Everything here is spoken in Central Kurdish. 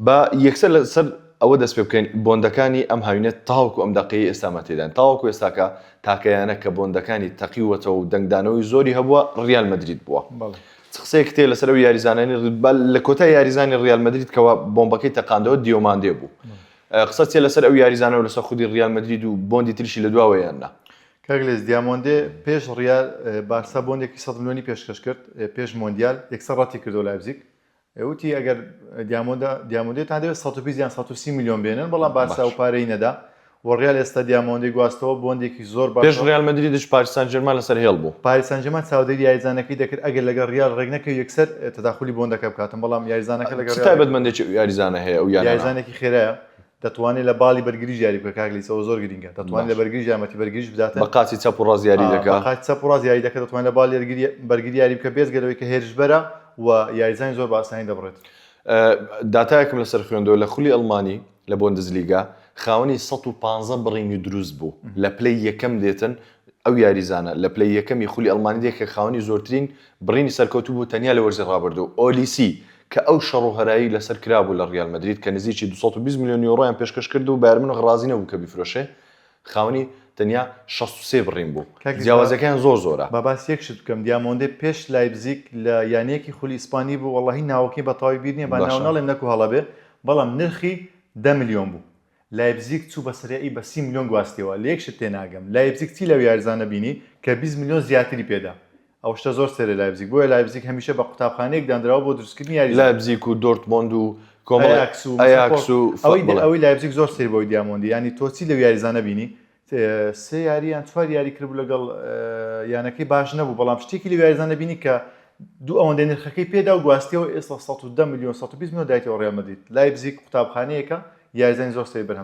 بە یەکسەر لەسەر ئەوە دەست پێ بکەین بۆندەکانی ئەم هاوینێت تاوەکو ئەم دەقەیە ئێستامە تێدان تاوەکو ئێستاکە تاکەیانە کە بۆندەکانی تەقیوەتەوە و دەنگدانەوەی زۆری هەبووە ڕیال مەدرید بووە قسەیەک تێ لەسەر ئەو یاریزانانی لە کۆتای یاریزانی ڕیال مەدرید کەەوە بۆمبەکەی تەقاندەوە دیۆماندێ بوو قسە چێ لەسەر ئەو یاریزانە و لەسەر خودی ڕیال مەدرید و بۆندی تریشی لە دواوەیاننا کاگلێز دیامۆندێ پێش ڕیال بارسا بۆندێکی 100 میلیۆنی پێشکەش کرد پێش مۆندیال یەکسەر ڕەتی کردو لایپزیگ وتی ئەگەر دیامۆندێتان دەوێت 120 یان 130 میلیۆن بێنن بەڵام بارسا و پارەی نەدا و ڕیال ئێستا دیامۆندی گواستەوە بۆندێکی زۆر باش پێش ڕیال مەدریدش پاریس سان ژێرمان لەسەر هێڵ بوو پاریس سان ژێرمان چاودێری یاریزانەکەی دەکرد ئەگەر لەگەڵ ڕیال ڕێک نەکەوێت یەکسەر تەداخلی بۆندەکە بکاتن بەڵام یاریزانەکە لەگەڵ تایبەتمەندێکی یاریزانە هەیە و یاریزانێکی خێرایە دەتوانێت لە باڵی بەرگری یاری بکە کاگلیسەوە زۆر گرینگە دەتوانێت لە بەرگری یارمەتی بەرگریش بداتن بە قاچی چەپ و ڕاست یاری دەکات بە قاچی چەپ و ڕاست یاری دەکات دەتوانێت لە باڵی بەرگری یاری بکە بێزگەلەوەی کە هێرشبەرە و یاریزانی زۆر بە ئاسانی دەبڕێت داتایەکم لەسەر خوێندەوە لە خولی ئەڵمانی لە بۆندزلیگا خاوەنی 115 بڕینی دروست بوو لە پلەی یەکەم دێتن ئەو یاریزانە لە پلەی یەکەمی خولی ئەڵمانی دێک کە خاوەنی زۆرترین بڕینی سەرکەوتوو بوو تەنیا لە وەرزی ڕابردوو ئۆلیسی کە ئەو شەڕ و هەرایی لەسەر کرابوو لە ڕیال مەدرید کە نزیکی 220 میلیۆن یۆڕۆیان پێشکەش کرد و بایر مونیخ ڕازی نەبوو کە بیفرۆشێ خاوەنی تەنیا 63 بڕین بوو جیاوازەکەیان زۆرە بە باس یەک شت بکەم دیامۆندێ پێش لایپزیگ لە یانەیەکی خولی ئیسپانی بوو وەڵاهی ناوەکەی بە تەواوی بیر نییە بە ناوناڵێم نەکو هەڵەبێ بەڵام نرخی 10 میلیۆن بوو لایپزیگ چوو بە سەرایی بە 30 میلیۆن گواستیەوە لە یەک شت تێناگەم لایپزیگ چی لەو یاریزانە بینی کە 20 میلیۆن زیاتری پێدا ئەو شتە زۆر سەرە لایپزیگ بۆیە لایپزیگ هەمیشە بە قوتابخانەیەک دانراوە بۆ دروستکردنی یاریزان لایپزیگ و دۆرتمۆند و ئایاکس و ئەوەی لایپزیگ زۆر سەری بۆی دیامۆندی ینی تۆچی لەو یاریزانە بینی سێ یاریان چوار یاری کرد لەگەڵ یانەکەی باش نەبوو بەڵام شتێکی لە یاریزانە بینی کە دوو ئەوەندە نرخەکەی پێدا و گواستیەوە ئێستا 110 میلیۆن 120 میلیۆن دایتەوە ڕیال مەدرید لایپزیگ قوتابخانەیەکە یاریزانی زۆر سەری بەرهەم